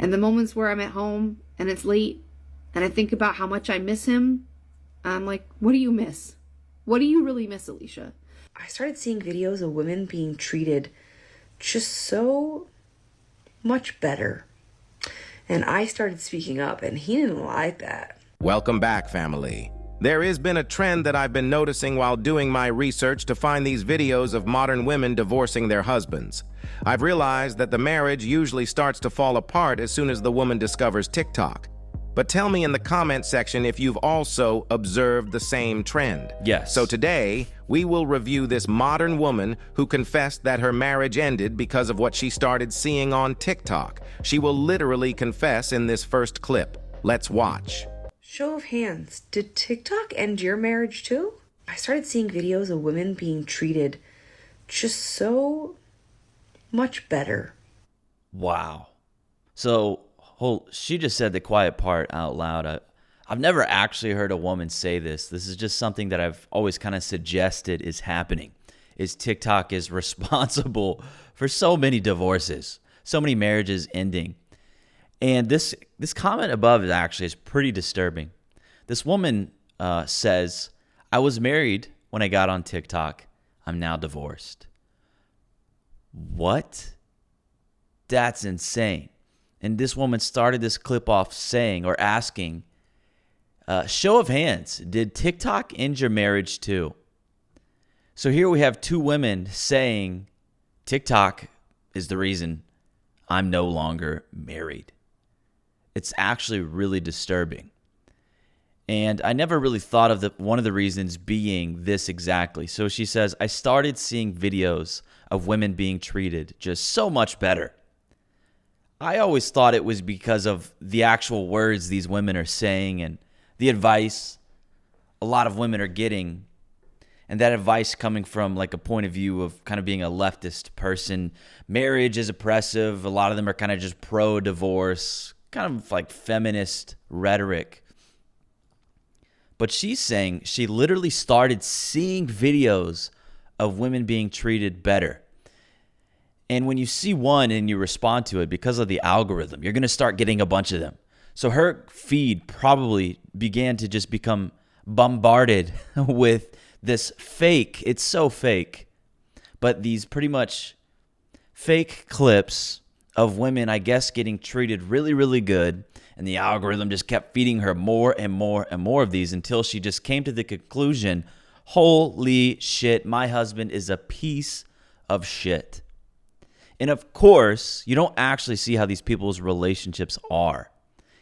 And the moments where I'm at home and it's late and I think about how much I miss him, I'm like, what do you miss? What do you really miss, Alicia? I started seeing videos of women being treated just so much better. And I started speaking up, and he didn't like that. Welcome back, family. There has been a trend that I've been noticing while doing my research to find these videos of modern women divorcing their husbands. I've realized that the marriage usually starts to fall apart as soon as the woman discovers TikTok. But tell me in the comment section if you've also observed the same trend. Yes. So today, we will review this modern woman who confessed that her marriage ended because of what she started seeing on TikTok. She will literally confess in this first clip. Let's watch. Show of hands, did TikTok end your marriage too? I started seeing videos of women being treated just so much better. Wow. So she just said the quiet part out loud. I've never actually heard a woman say this. This is just something that I've always kind of suggested is happening. Is TikTok is responsible for so many divorces, so many marriages ending. And this comment above is pretty disturbing. This woman says, I was married when I got on TikTok. I'm now divorced. What? That's insane. And this woman started this clip off saying or asking, show of hands, did TikTok end your marriage too? So here we have two women saying TikTok is the reason I'm no longer married. It's actually really disturbing. And I never really thought of one of the reasons being this exactly. So she says, I started seeing videos of women being treated just so much better. I always thought it was because of the actual words these women are saying and the advice a lot of women are getting. And that advice coming from like a point of view of kind of being a leftist person. Marriage is oppressive. A lot of them are kind of just pro-divorce, kind of like feminist rhetoric. But she's saying she literally started seeing videos of women being treated better. And when you see one and you respond to it because of the algorithm, you're going to start getting a bunch of them. So her feed probably began to just become bombarded with this fake, it's so fake, but these pretty much fake clips of women, I guess, getting treated really, really good. And the algorithm just kept feeding her more and more and more of these until she just came to the conclusion, holy shit, my husband is a piece of shit. And of course, you don't actually see how these people's relationships are.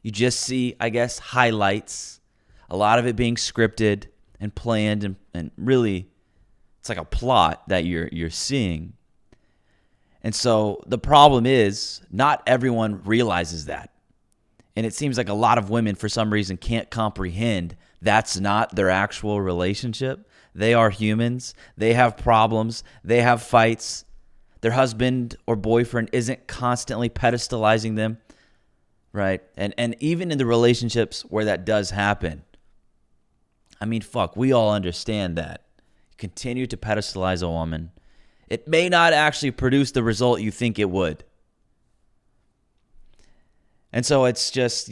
You just see, I guess, highlights, a lot of it being scripted and planned, and really, it's like a plot that you're seeing. And so the problem is, not everyone realizes that. And it seems like a lot of women, for some reason, can't comprehend that's not their actual relationship. They are humans. They have problems. They have fights. Their husband or boyfriend isn't constantly pedestalizing them, right? And even in the relationships where that does happen, I mean, fuck, we all understand that. You continue to pedestalize a woman. It may not actually produce the result you think it would. And so it's just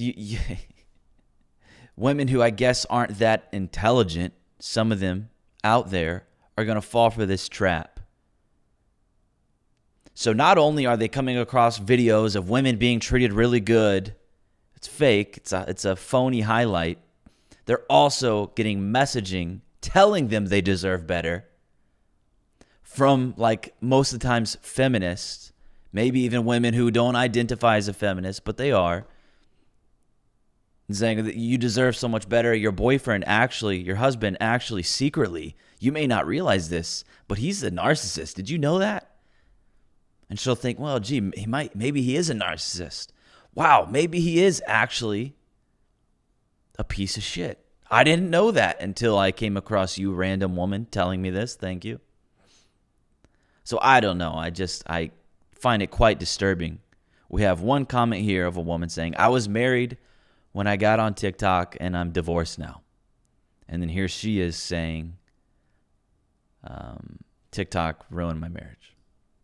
women who I guess aren't that intelligent, some of them out there, are going to fall for this trap. So not only are they coming across videos of women being treated really good, it's fake, it's a phony highlight, they're also getting messaging telling them they deserve better from, like, most of the times feminists, maybe even women who don't identify as a feminist, but they are, saying that you deserve so much better. Your boyfriend actually, your husband actually secretly, you may not realize this, but he's a narcissist. Did you know that? And she'll think, well, gee, maybe he is a narcissist. Wow, maybe he is actually a piece of shit. I didn't know that until I came across you, random woman, telling me this. Thank you. So I don't know. I find it quite disturbing. We have one comment here of a woman saying, I was married when I got on TikTok and I'm divorced now. And then here she is saying, TikTok ruined my marriage.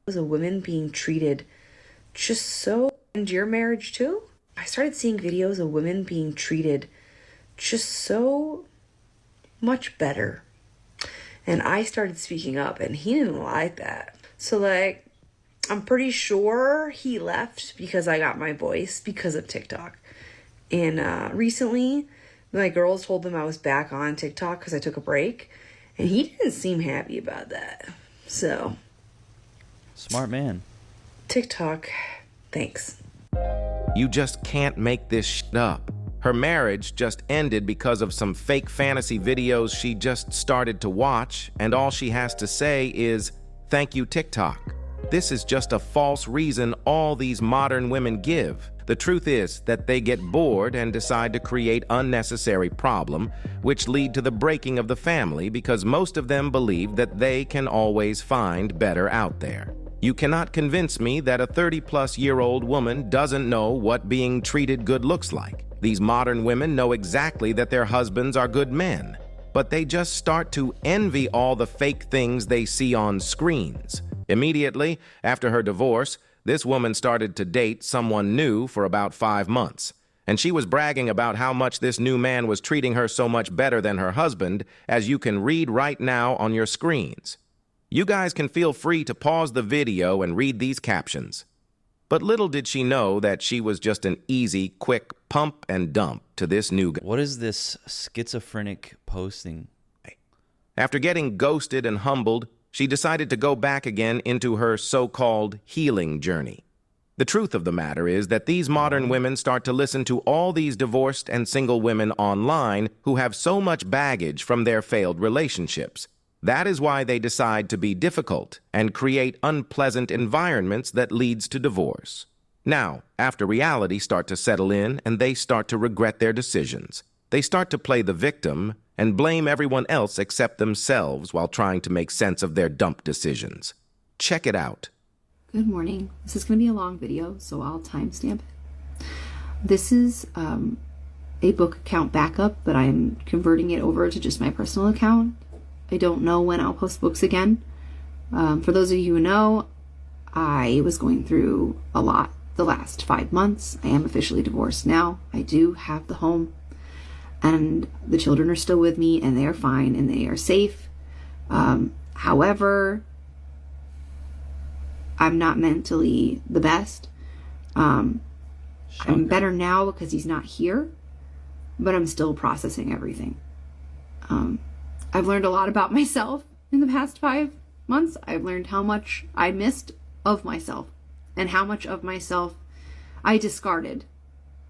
Was a woman being treated just so, and your marriage too? I started seeing videos of women being treated just so much better. And I started speaking up, and he didn't like that. So, like, I'm pretty sure he left because I got my voice because of TikTok. And recently, my girls told him I was back on TikTok because I took a break. And he didn't seem happy about that. So, Smart man. TikTok, thanks. You just can't make this shit up. Her marriage just ended because of some fake fantasy videos she just started to watch, and all she has to say is, "Thank you, TikTok." This is just a false reason all these modern women give. The truth is that they get bored and decide to create unnecessary problem, which lead to the breaking of the family because most of them believe that they can always find better out there. You cannot convince me that a 30-plus-year-old woman doesn't know what being treated good looks like. These modern women know exactly that their husbands are good men, but they just start to envy all the fake things they see on screens. Immediately after her divorce, this woman started to date someone new for about 5 months, and she was bragging about how much this new man was treating her so much better than her husband, as you can read right now on your screens. You guys can feel free to pause the video and read these captions. But little did she know that she was just an easy, quick pump and dump to this new guy. What is this schizophrenic posting? After getting ghosted and humbled, she decided to go back again into her so-called healing journey. The truth of the matter is that these modern women start to listen to all these divorced and single women online who have so much baggage from their failed relationships. That is why they decide to be difficult and create unpleasant environments that leads to divorce. Now, after reality starts to settle in and they start to regret their decisions, they start to play the victim and blame everyone else except themselves while trying to make sense of their dump decisions. Check it out. Good morning. This is going to be a long video, so I'll timestamp it. This is a book account backup, but I'm converting it over to just my personal account. I don't know when I'll post books again. For those of you who know, I was going through a lot the last 5 months. I am officially divorced now. I do have the home, and the children are still with me, and they are fine, and they are safe. However, I'm not mentally the best. I'm better now because he's not here, but I'm still processing everything. I've learned a lot about myself in the past 5 months. I've learned how much I missed of myself and how much of myself I discarded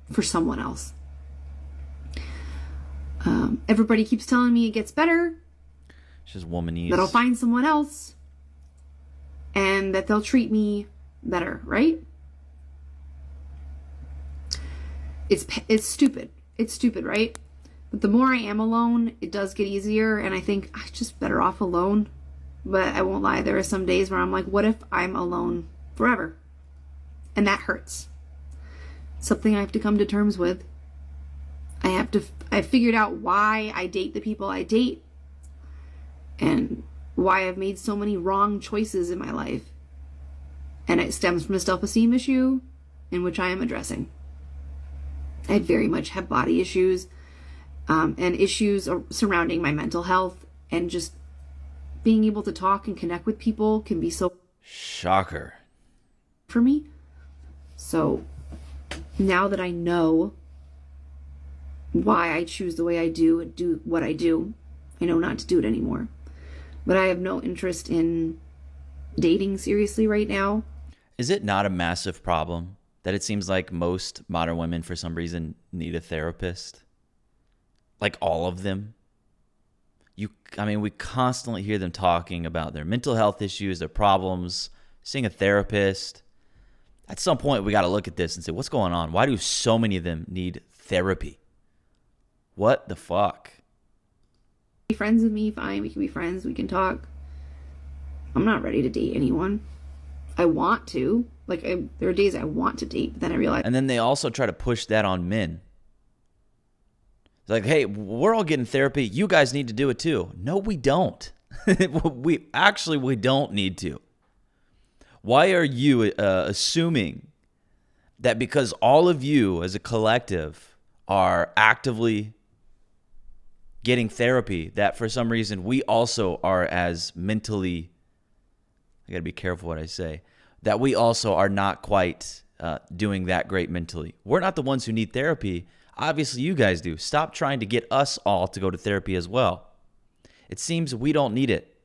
for someone else. Everybody keeps telling me it gets better. It's just womanese. That I'll find someone else and that they'll treat me better, right? It's stupid. It's stupid, right? But the more I am alone, it does get easier, and I think I'm just better off alone. But I won't lie, there are some days where I'm like, what if I'm alone forever? And that hurts. Something I have to come to terms with. I figured out why I date the people I date and why I've made so many wrong choices in my life. And it stems from a self-esteem issue in which I am addressing. I very much have body issues and issues surrounding my mental health, and just being able to talk and connect with people can be so shocker for me. So now that I know why I choose the way I do and do what I do, I know not to do it anymore. But I have no interest in dating seriously right now. Is it not a massive problem that it seems like most modern women, for some reason, need a therapist? Like all of them? We constantly hear them talking about their mental health issues, their problems, seeing a therapist. At some point, we got to look at this and say, what's going on? Why do so many of them need therapy? What the fuck? Be friends with me, fine. We can be friends. We can talk. I'm not ready to date anyone. I want to. There are days I want to date, but then I realize. And then they also try to push that on men. It's like, hey, we're all getting therapy. You guys need to do it too. No, we don't. we don't need to. Why are you assuming that because all of you as a collective are actively getting therapy, that for some reason we also are as mentally, I gotta be careful what I say, that we also are not quite doing that great mentally. We're not the ones who need therapy. Obviously you guys do. Stop trying to get us all to go to therapy as well. It seems we don't need it.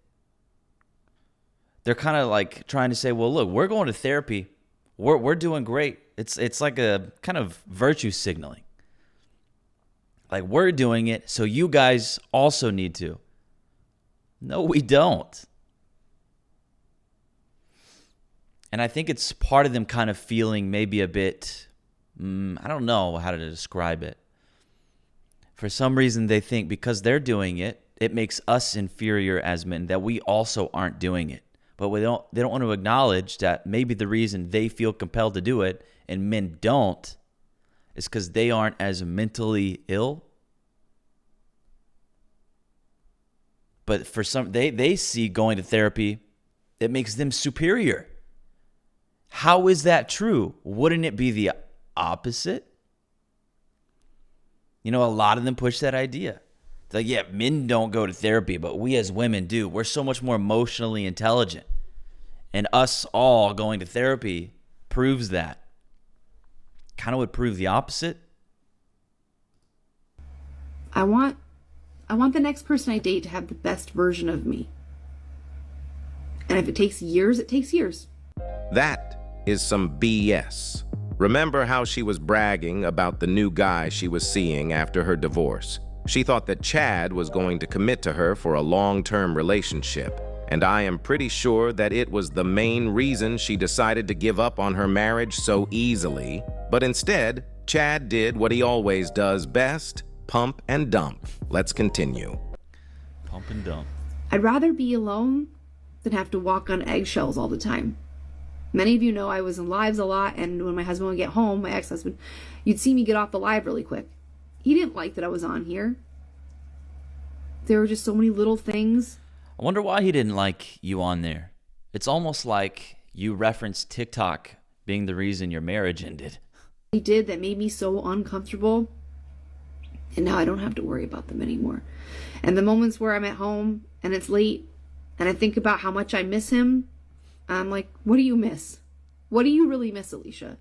They're kind of like trying to say, well, look, we're going to therapy. We're doing great. It's like a kind of virtue signaling. Like we're doing it, so you guys also need to. No, we don't. And I think it's part of them kind of feeling maybe a bit, I don't know how to describe it. For some reason, they think because they're doing it, it makes us inferior as men, that we also aren't doing it. But they don't want to acknowledge that maybe the reason they feel compelled to do it and men don't is because they aren't as mentally ill. But for some, they see going to therapy, it makes them superior. How is that true? Wouldn't it be the opposite? You know, a lot of them push that idea. It's like, yeah, men don't go to therapy, but we as women do. We're so much more emotionally intelligent. And us all going to therapy proves that. Kind of would prove the opposite. I want the next person I date to have the best version of me. And if it takes years, it takes years. That is some BS. Remember how she was bragging about the new guy she was seeing after her divorce? She thought that Chad was going to commit to her for a long-term relationship. And I am pretty sure that it was the main reason she decided to give up on her marriage so easily. But instead, Chad did what he always does best, pump and dump. Let's continue. Pump and dump. I'd rather be alone than have to walk on eggshells all the time. Many of you know I was in lives a lot, and when my husband would get home, my ex-husband, you'd see me get off the live really quick. He didn't like that I was on here. There were just so many little things. I wonder why he didn't like you on there. It's almost like you referenced TikTok being the reason your marriage ended. He did that made me so uncomfortable, and now I don't have to worry about them anymore. And the moments where I'm at home and it's late and I think about how much I miss him, I'm like, what do you miss? What do you really miss, Alicia?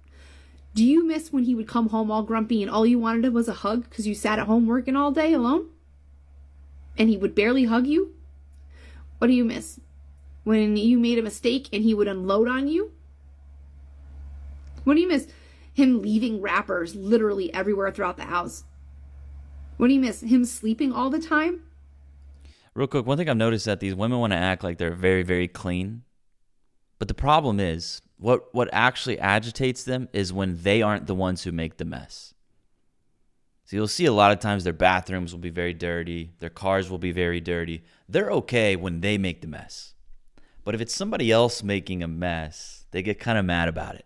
Do you miss when he would come home all grumpy and all you wanted was a hug because you sat at home working all day alone? And he would barely hug you? What do you miss? When you made a mistake and he would unload on you? What do you miss? Him leaving wrappers literally everywhere throughout the house. What do you miss? Him sleeping all the time? Real quick, one thing I've noticed that these women want to act like they're very, very clean. But the problem is, what actually agitates them is when they aren't the ones who make the mess. So you'll see a lot of times their bathrooms will be very dirty. Their cars will be very dirty. They're okay when they make the mess. But if it's somebody else making a mess, they get kind of mad about it.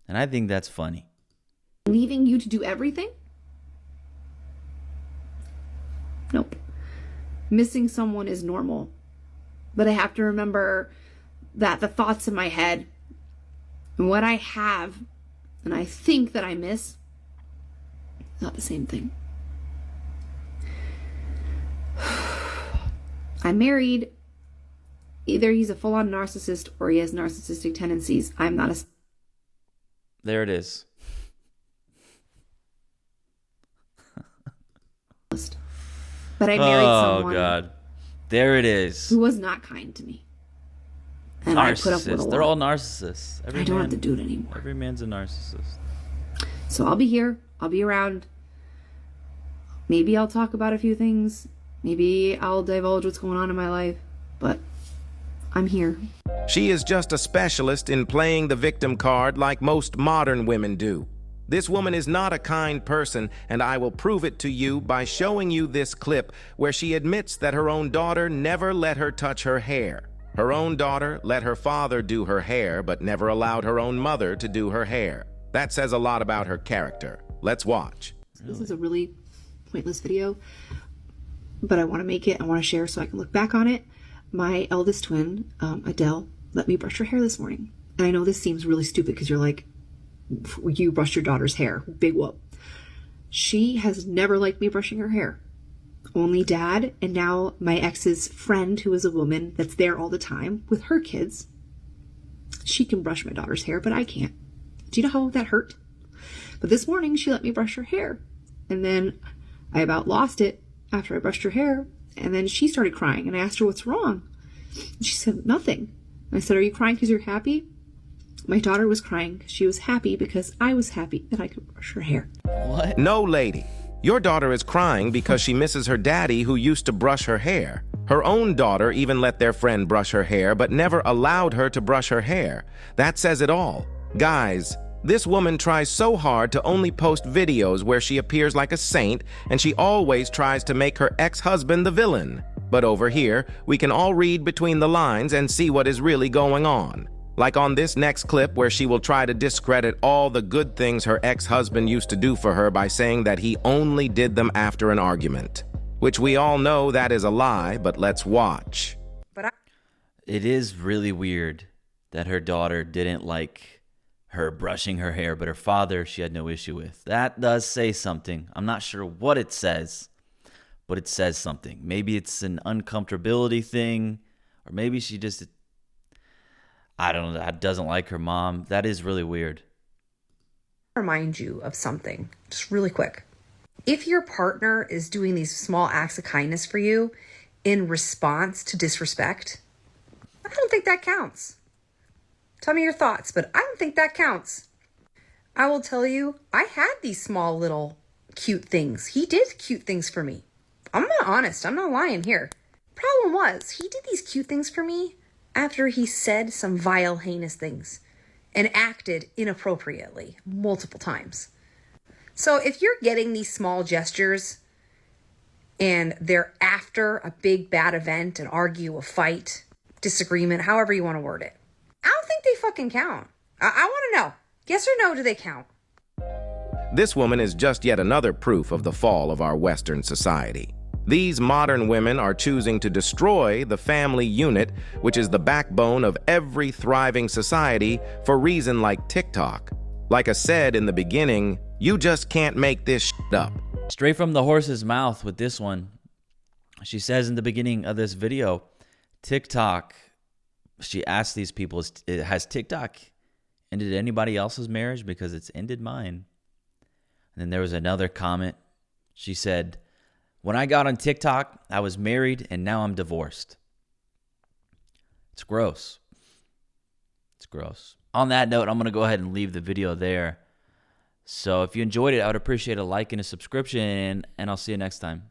And I think that's funny. Leaving you to do everything? Nope. Missing someone is normal. But I have to remember that the thoughts in my head and what I have and I think that I miss is not the same thing. I'm married. Either he's a full-on narcissist or he has narcissistic tendencies. I'm not a... There it is. But I married someone. Oh, God. There it is. Who was not kind to me. And I put up with a lot. They're all narcissists. I don't have to do it anymore. Every man's a narcissist. So I'll be here. I'll be around. Maybe I'll talk about a few things. Maybe I'll divulge what's going on in my life. But I'm here. She is just a specialist in playing the victim card like most modern women do. This woman is not a kind person, and I will prove it to you by showing you this clip where she admits that her own daughter never let her touch her hair. Her own daughter let her father do her hair, but never allowed her own mother to do her hair. That says a lot about her character. Let's watch. This is a really pointless video, but I want to make it. I want to share so I can look back on it. My eldest twin, Adele, let me brush her hair this morning. And I know this seems really stupid because you're like, you brushed your daughter's hair. Big whoop. She has never liked me brushing her hair. Only dad, and now my ex's friend, who is a woman that's there all the time with her kids. She can brush my daughter's hair, but I can't. Do you know how that hurt? But this morning, she let me brush her hair. And then I about lost it after I brushed her hair. And then she started crying, and I asked her what's wrong. And she said, nothing. And I said, are you crying because you're happy? My daughter was crying because she was happy because I was happy that I could brush her hair. What? No, lady. Your daughter is crying because she misses her daddy who used to brush her hair. Her own daughter even let their friend brush her hair, but never allowed her to brush her hair. That says it all. Guys, this woman tries so hard to only post videos where she appears like a saint, and she always tries to make her ex-husband the villain. But over here, we can all read between the lines and see what is really going on. Like on this next clip where she will try to discredit all the good things her ex-husband used to do for her by saying that he only did them after an argument. Which we all know that is a lie, but let's watch. It is really weird that her daughter didn't like her brushing her hair, but her father she had no issue with. That does say something. I'm not sure what it says, but it says something. Maybe it's an uncomfortability thing, or maybe she just, I don't know, doesn't like her mom. That is really weird. Remind you of something, just really quick. If your partner is doing these small acts of kindness for you in response to disrespect, I don't think that counts. Tell me your thoughts, but I don't think that counts. I will tell you, I had these small little cute things. He did cute things for me. I'm not honest. I'm not lying here. Problem was, he did these cute things for me after he said some vile, heinous things and acted inappropriately multiple times. So if you're getting these small gestures and they're after a big bad event, an argue, a fight, disagreement, however you want to word it, I don't think they fucking count. I want to know, yes or no, do they count? This woman is just yet another proof of the fall of our Western society. These modern women are choosing to destroy the family unit, which is the backbone of every thriving society, for reason like TikTok. Like I said in the beginning, you just can't make this shit up. Straight from the horse's mouth with this one. She says in the beginning of this video, TikTok, she asked these people, has TikTok ended anybody else's marriage? Because it's ended mine. And then there was another comment. She said, when I got on TikTok, I was married and now I'm divorced. It's gross. It's gross. On that note, I'm going to go ahead and leave the video there. So if you enjoyed it, I would appreciate a like and a subscription, and I'll see you next time.